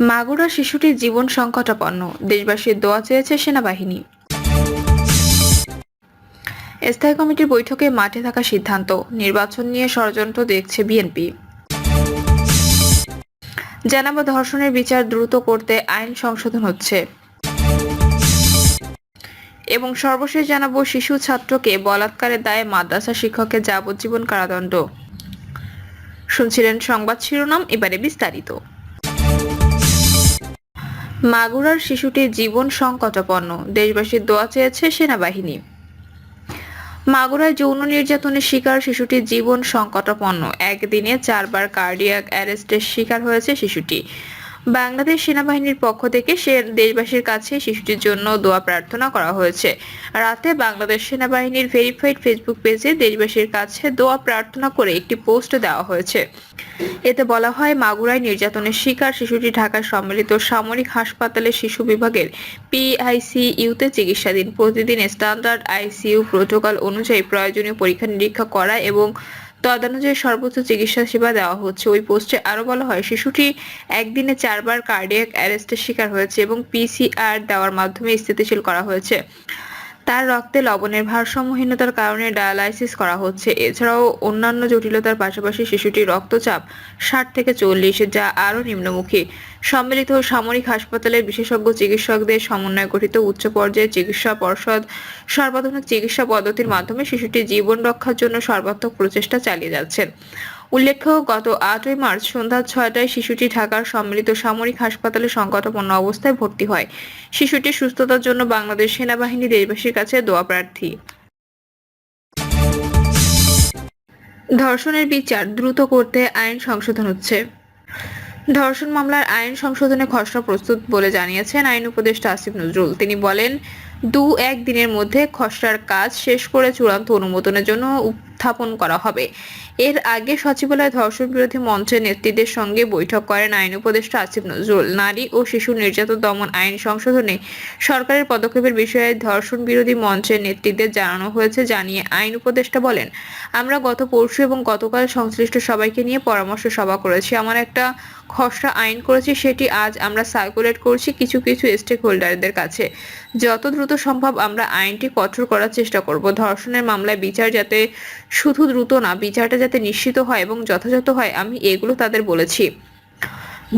মাগুরা শিশুটির জীবন সংকটাপন্ন, দেশবাসীর দোয়া চেয়েছে সেনাবাহিনী। স্থায়ী কমিটির বৈঠকে মাঠে থাকা সিদ্ধান্ত, নির্বাচন নিয়ে ষড়যন্ত্র দেখছে বিএনপি। জানাবো ধর্ষণের বিচার দ্রুত করতে আইন সংশোধন হচ্ছে। এবং সর্বশেষ জানাবো শিশু ছাত্রকে বলাৎকারের দায়ে মাদ্রাসা শিক্ষকের যাবজ্জীবন কারাদণ্ড। শুনছিলেন সংবাদ শিরোনাম, এবারে বিস্তারিত। মাগুরার শিশুটির জীবন সংকটাপন্ন, দেশবাসীর দোয়া চেয়েছে সেনাবাহিনী। মাগুরায় যৌন নির্যাতনের শিকার শিশুটির জীবন সংকটাপন্ন। একদিনে 4বার কার্ডিয়াক অ্যারেস্টের শিকার হয়েছে শিশুটি। বাংলাদেশ সেনাবাহিনীর পক্ষ থেকে দেশবাসীর কাছে শিশুটির জন্য দোয়া প্রার্থনা করা হয়েছে। রাতে বাংলাদেশ সেনাবাহিনীর ভেরিফাইড ফেসবুক পেজে দেশবাসীর কাছে দোয়া প্রার্থনা করে একটি পোস্ট দেওয়া হয়েছে। এতে বলা হয়, মাগুরায় নির্যাতনের শিকার শিশুটি ঢাকার সম্মিলিত সামরিক হাসপাতালের শিশু বিভাগের পিআইসিইউতে চিকিৎসাধীন। প্রতিদিন স্ট্যান্ডার্ড আইসিইউ প্রোটোকল অনুযায়ী প্রয়োজনীয় পরীক্ষা নিরীক্ষা করা এবং তদনুযায়ী সর্বোচ্চ চিকিৎসা সেবা দেওয়া হচ্ছে। ওই পোস্টে আরো বলা হয়, শিশুটি একদিনে 4বার কার্ডিয়াক অ্যারেস্টের শিকার হয়েছে এবং পিসিআর দেওয়ার মাধ্যমে স্থিতিশীল করা হয়েছে। তার রক্তে লবণের ভারসাম্যহীনতার কারণে ডায়ালাইসিস করা হচ্ছে। এছাড়াও অন্যান্য জটিলতার পাশাপাশি শিশুটির রক্তচাপ 60 থেকে 40, যা আরও নিম্নমুখী। সম্মিলিত সামরিক হাসপাতালের বিশেষজ্ঞ চিকিৎসকদের সমন্বয়ে গঠিত উচ্চ পর্যায়ের চিকিৎসা পর্ষদ সর্বাধুনিক চিকিৎসা পদ্ধতির মাধ্যমে শিশুটির জীবন রক্ষার জন্য সর্বাত্মক প্রচেষ্টা চালিয়ে যাচ্ছেন। উল্লেখ্য, গত 8ই মার্চ সন্ধ্যা 6টায় শিশুটি ঢাকার সম্মিলিত সামরিক হাসপাতালে সংকটাপন্ন অবস্থায় ভর্তি হয়। শিশুটির সুস্থতার জন্য বাংলাদেশ সেনাবাহিনী দেশবাসীর কাছে দোয়া প্রার্থী। ধর্ষণের বিচার দ্রুত করতে আইন সংশোধন হচ্ছে। ধর্ষণ মামলার আইন সংশোধনে খসড়া প্রস্তুত বলে জানিয়েছেন আইন উপদেষ্টা আসিফ নজরুল। তিনি বলেন, 2-1 দিনের মধ্যে খসড়ার কাজ শেষ করে চূড়ান্ত অনুমোদনের জন্য উত্থাপন করা হবে। এর আগে সচিবালয়ে ধর্ষণ বিরোধী মঞ্চের নেতৃত্বের সঙ্গে বৈঠক করেন আইন উপদেষ্টা আসিফ নজরুল। নারী ও শিশু নির্যাতন দমন আইন সংশোধনে সরকারের পদক্ষেপের বিষয়ে ধর্ষণ বিরোধী মঞ্চের নেতৃত্বে জানানো হয়েছে জানিয়ে আইন উপদেষ্টা বলেন, আমরা গত পরশু এবং গতকাল সংশ্লিষ্ট সবাইকে নিয়ে পরামর্শ সভা করেছি। আমার একটা খসড়া আইন করেছি, সেটি আজ আমরা সার্কুলেট করছি কিছু স্টেক হোল্ডারদের কাছে। যত দ্রুত সম্ভব আমরা আইনটি কঠোর করার চেষ্টা করব। ধর্ষণের মামলায় বিচার যাতে শুধু দ্রুত না, বিচারটা যাতে নিশ্চিত হয় এবং যথাযথ হয়, আমি এগুলো তাদের বলেছি।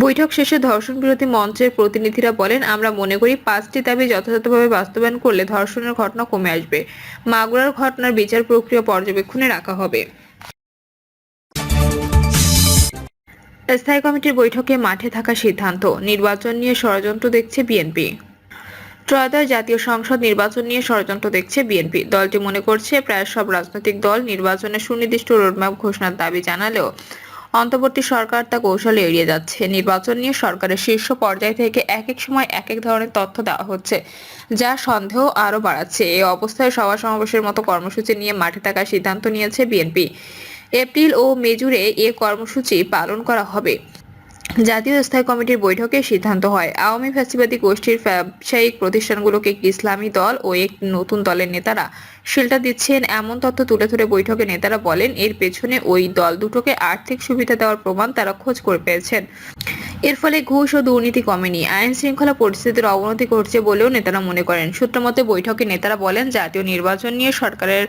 বৈঠক শেষে ধর্ষণ বিরোধী মঞ্চের প্রতিনিধিরা বলেন, আমরা মনে করি 5টি দাবি যথাযথভাবে বাস্তবায়ন করলে ধর্ষণের ঘটনা কমে আসবে। মাগুরার ঘটনার বিচার প্রক্রিয়া পর্যবেক্ষণে রাখা হবে। স্থায়ী কমিটির বৈঠকে মাঠে থাকা সিদ্ধান্ত, নির্বাচন নিয়ে ষড়যন্ত্র দেখছে বিএনপি। ত্রয়োদশ জাতীয় সংসদ নির্বাচন নিয়ে ষড়যন্ত্র দেখছে বিএনপি। দলটি মনে করছে, প্রায় সব রাজনৈতিক দল নির্বাচনের সুনির্দিষ্ট রোডম্যাপ ঘোষণার দাবি জানালেও অন্তর্বর্তী সরকার তা কৌশলে এড়িয়ে যাচ্ছে। নির্বাচন নিয়ে সরকারের শীর্ষ পর্যায় থেকে এক এক সময় এক এক ধরনের তথ্য দেওয়া হচ্ছে, যা সন্দেহ আরও বাড়াচ্ছে। এই অবস্থায় সভা সমাবেশের মতো কর্মসূচি নিয়ে মাঠে থাকার সিদ্ধান্ত নিয়েছে বিএনপি। এপ্রিল ও মে জুড়ে এ কর্মসূচি পালন করা হবে। জাতীয় স্থায়ী কমিটির বৈঠকে সিদ্ধান্ত হয়, আওয়ামী ফ্যাসিবাদী গোষ্ঠীর ব্যবসায়িক প্রতিষ্ঠানগুলোকে ইসলামী দল ও এক নতুন দলের নেতারা শেল্টার দিচ্ছেন, এমন তথ্য তুলে ধরে বৈঠকে নেতারা বলেন, এর পেছনে ওই দল দুটোকে আর্থিক সুবিধা দেওয়ার প্রমাণ তারা খোঁজ করে পেয়েছেন। এর ফলে ঘুষ ও দুর্নীতি কমেনি, আইন শৃঙ্খলা পরিস্থিতির অবনতি ঘটছে বলেও নেতারা মনে করেন। সূত্রমতে বৈঠকে নেতারা বলেন, জাতীয় নির্বাচন নিয়ে সরকারের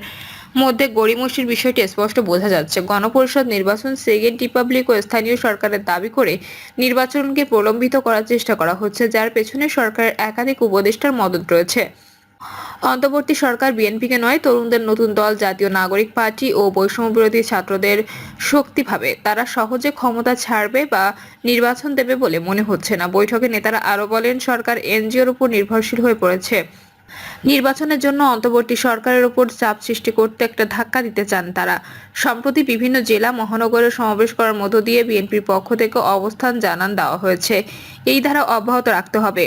মধ্যে গড়িমসির বিষয়টি স্পষ্ট বোঝা যাচ্ছে। গণপরিষদ নির্বাচন, সেকেন্ড রিপাবলিক ও স্থানীয় সরকারের দাবি করে নির্বাচনকে প্রলম্বিত করার চেষ্টা করা হচ্ছে, যার পেছনে সরকারের একাধিক উপদেষ্টার মদত রয়েছে। অন্তর্বর্তী সরকার বিএনপিকে নয়, তরুণদের নতুন দল জাতীয় নাগরিক পার্টি ও বৈষম্য বিরোধী ছাত্রদের শক্তি ভাবে তারা সহজে ক্ষমতা ছাড়বে বা নির্বাচন দেবে বলে মনে হচ্ছে না। বৈঠকে নেতারা আরো বলেন, সরকার এনজিওর উপর নির্ভরশীল হয়ে পড়েছে। নির্বাচনের জন্য অন্তর্বর্তী সরকারের উপর চাপ সৃষ্টি করতে একটা ধাক্কা দিতে চান তারা। সম্প্রতি বিভিন্ন জেলা মহানগরে সমাবেশ করার মধ্য দিয়ে বিএনপির পক্ষ থেকে অবস্থান জানান দেওয়া হয়েছে, এই ধারা অব্যাহত রাখতে হবে।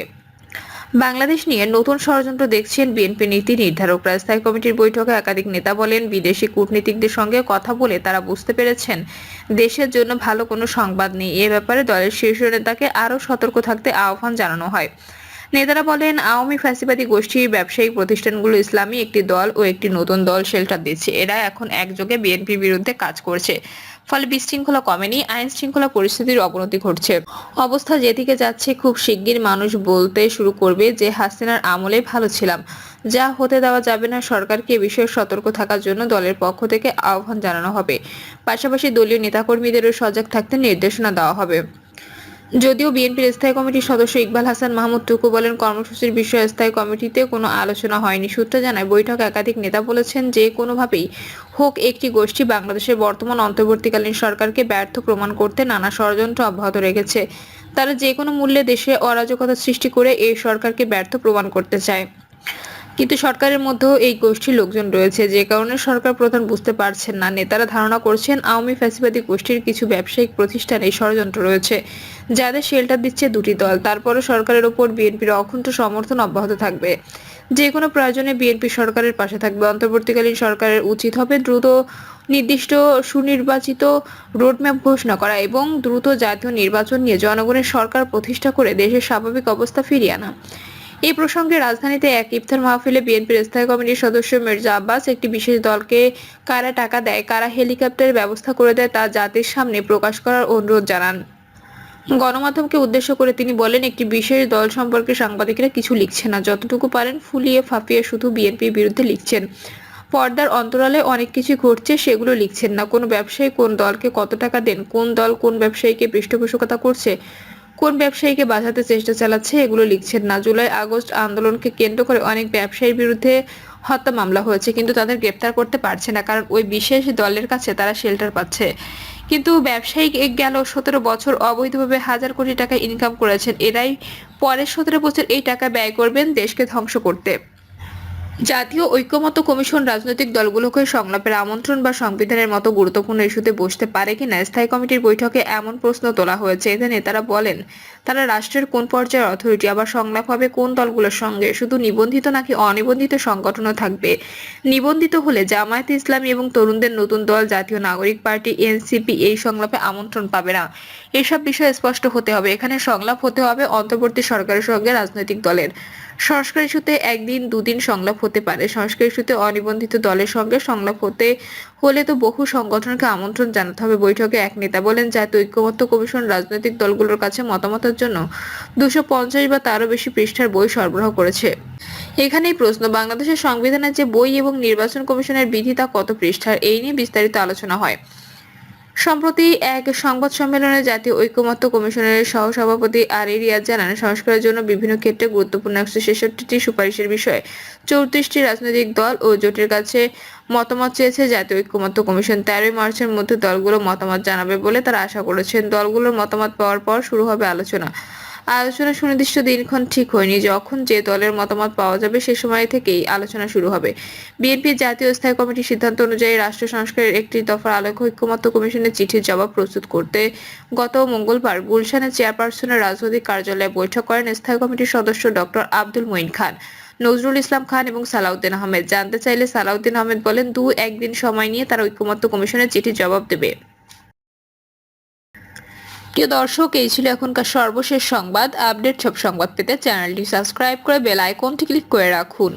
বাংলাদেশ নিয়ে নতুন ষড়যন্ত্র দেখছেন বিএনপি নীতি নির্ধারকরা। স্থায়ী কমিটির বৈঠকে একাধিক নেতা বলেন, বিদেশি কূটনীতিকদের সঙ্গে কথা বলে তারা বুঝতে পেরেছেন দেশের জন্য ভালো কোনো সংবাদ নেই। এ ব্যাপারে দলের শীর্ষ নেতাকে আরও সতর্ক থাকতে আহ্বান জানানো হয়। নেতারা বলেন, আওয়ামী ফ্যাসিবাদী গোষ্ঠীর ব্যবসায়িক প্রতিষ্ঠানগুলো ইসলামী একটি দল ও একটি নতুন দল শেল্টার দিচ্ছে। এরা এখন একযোগে বিএনপির বিরুদ্ধে কাজ করছে। ফলে বিশৃঙ্খলা কমেনি, আইন শৃঙ্খলা পরিস্থিতির অবনতি ঘটছে। অবস্থা যেদিকে যাচ্ছে খুব শিগগির মানুষ বলতে শুরু করবে যে হাসিনার আমলে ভালো ছিলাম, যা হতে দেওয়া যাবে না। সরকারকে এ বিষয়ে সতর্ক থাকার জন্য দলের পক্ষ থেকে আহ্বান জানানো হবে। পাশাপাশি দলীয় নেতাকর্মীদেরও সজাগ থাকতে নির্দেশনা দেওয়া হবে। যদিও বিএনপির স্থায়ী কমিটির সদস্য ইকবাল হাসান মাহমুদ টুকু বলেন, কর্মসূচির বিষয়ে স্থায়ী কমিটিতে কোনো আলোচনা হয়নি। সূত্র জানায়, বৈঠকে একাধিক নেতা বলেছেন যে কোনোভাবেই হোক একটি গোষ্ঠী বাংলাদেশের বর্তমান অন্তর্বর্তীকালীন সরকারকে ব্যর্থ প্রমাণ করতে নানা ষড়যন্ত্র অব্যাহত রেখেছে। তারা যে কোনো মূল্যে দেশে অরাজকতা সৃষ্টি করে এই সরকারকে ব্যর্থ প্রমাণ করতে চায়। কিন্তু সরকারের মধ্যেও এই গোষ্ঠীর লোকজন রয়েছে, যে কারণে সরকার প্রধান বুঝতে পারছেন না। নেতারা ধারণা করছেন আওয়ামী ফ্যাসিবাদী গোষ্ঠীর কিছু ব্যবসায়িক প্রতিষ্ঠান এই ষড়যন্ত্র রয়েছে, যাদের শেল্টার দিচ্ছে দুটি দল। তারপরও সরকারের ওপর বিএনপির অকুণ্ঠ সমর্থন অব্যাহত থাকবে। যে কোনো প্রয়োজনে বিএনপি সরকারের পাশে থাকবে। অন্তর্বর্তীকালীন সরকারের উচিত হবে দ্রুত নির্দিষ্ট সুনির্বাচিত রোডম্যাপ ঘোষণা করা এবং দ্রুত জাতীয় নির্বাচন নিয়ে জনগণের সরকার প্রতিষ্ঠা করে দেশের স্বাভাবিক অবস্থা ফিরিয়ে আনা। এই প্রসঙ্গে রাজধানীতে এক ইফতার মাহফিলে বিএনপির স্থায়ী কমিটির সদস্য মির্জা আব্বাস একটি বিশেষ দলকে কারা টাকা দেয়, কারা হেলিকপ্টারের ব্যবস্থা করে দেয় তা জাতির সামনে প্রকাশ করার অনুরোধ জানান। গণমাধ্যমকে উদ্দেশ্য করে তিনি বলেন, একটি বিশেষ দল সম্পর্কে সাংবাদিকেরা কিছু লিখছে না, যতটুকু পারেন ফুলিয়ে ফাঁপিয়ে শুধু বিএনপির বিরুদ্ধে লিখছেন। পর্দার অন্তরালে অনেক কিছু ঘটছে, সেগুলো লিখছেন না। কোন ব্যবসায়ী কোন দলকে কত টাকা দেন, কোন দল কোন ব্যবসায়ীকে পৃষ্ঠপোষকতা করছে, কোন ব্যবসায়ীকে বাঁচাতে চেষ্টা চালাচ্ছে, এগুলো লিখছেন না। জুলাই আগস্ট আন্দোলনকে কেন্দ্র করে অনেক ব্যবসায়ীর বিরুদ্ধে হত্যা মামলা হয়েছে, কিন্তু তাদের গ্রেপ্তার করতে পারছে না, কারণ ওই বিশেষ দলের কাছে তারা শেল্টার পাচ্ছে। কিন্তু ব্যবসায়ী গেল 17 বছর অবৈধভাবে হাজার কোটি টাকা ইনকাম করেছেন, এরাই পরের 17 বছর এই টাকা ব্যয় করবেন দেশকে ধ্বংস করতে। জাতীয় ঐকমত্য কমিশন রাজনৈতিক দলগুলোকে সংলাপের আমন্ত্রণ বা সংবিধানের মতো গুরুত্বপূর্ণ ইস্যুতে বসতে পারে কিনা স্থায়ী কমিটির বৈঠকে এমন প্রশ্ন তোলা হয়েছে। এতে নেতারা বলেন, তারা রাষ্ট্রের কোন পর্যায়ের অথরিটি, আবার সংলাপ হবে কোন দলগুলোর সঙ্গে, শুধু নিবন্ধিত নাকি অনিবন্ধিত সংগঠনও থাকবে। নিবন্ধিত হলে জামায়াত ইসলামী এবং তরুণদের নতুন দল জাতীয় নাগরিক পার্টি এনসিপি এই সংলাপে আমন্ত্রণ পাবে না। এসব বিষয় স্পষ্ট হতে হবে। এখানে সংলাপ হতে হবে অন্তর্বর্তী সরকারের সঙ্গে রাজনৈতিক দলের। সংস্কার ইস্যুতে একদিন দুদিন সংলাপ হতে পারে। সংস্কার ইস্যুতে অনিবন্ধিত দলের সঙ্গে সংলাপ হতে হলে তো বহু সংগঠনকে আমন্ত্রণ জানাতে হবে। বৈঠকে এক নেতা বলেন, জাতীয় ঐকমত্য কমিশন রাজনৈতিক দলগুলোর কাছে মতামতের জন্য 250 বা তারও বেশি পৃষ্ঠার বই সরবরাহ করেছে। এখানেই প্রশ্ন, বাংলাদেশের সংবিধানের যে বই এবং নির্বাচন কমিশনের বিধি তা কত পৃষ্ঠার? এই নিয়ে বিস্তারিত আলোচনা হয়। সম্প্রতি এক সংবাদ সম্মেলনে জাতীয় ঐকমত্য কমিশনের সহসভাপতি আলী রিয়াদ জানান, সংস্কারের জন্য বিভিন্ন ক্ষেত্রে গুরুত্বপূর্ণ 166টি সুপারিশের বিষয়ে 34টি রাজনৈতিক দল ও জোটের কাছে মতামত চেয়েছে জাতীয় ঐকমত্য কমিশন। 13 মার্চের মধ্যে দলগুলো মতামত জানাবে বলে তারা আশা করেছেন। দলগুলোর মতামত পাওয়ার পর শুরু হবে আলোচনা। সুনির্দিষ্ট দিনক্ষণ ঠিক হয়নি। যখন যে দলের মতামত পাওয়া যাবে সে সময় থেকেই আলোচনা শুরু হবে। বিএনপির জাতীয় স্থায়ী কমিটির সিদ্ধান্ত অনুযায়ী রাষ্ট্র সংস্কারের একটি দফার আলোকে ঐকমত্য কমিশনের চিঠির জবাব প্রস্তুত করতে গত মঙ্গলবার গুলশানের চেয়ারপারসনের রাজনৈতিক কার্যালয়ে বৈঠক করেন স্থায়ী কমিটির সদস্য ডক্টর আব্দুল মঈন খান, নজরুল ইসলাম খান এবং সালাউদ্দিন আহমেদ। জানতে চাইলে সালাউদ্দিন আহমেদ বলেন, 2-1 দিন সময় নিয়ে তারা ঐকমত্য কমিশনের চিঠির জবাব দেবে। প্রিয় দর্শক, এই ছিল এখনকার সর্বশেষ সংবাদ। আপডেট সব সংবাদ পেতে চ্যানেলটি সাবস্ক্রাইব করে বেল আইকনটি ক্লিক করে রাখুন।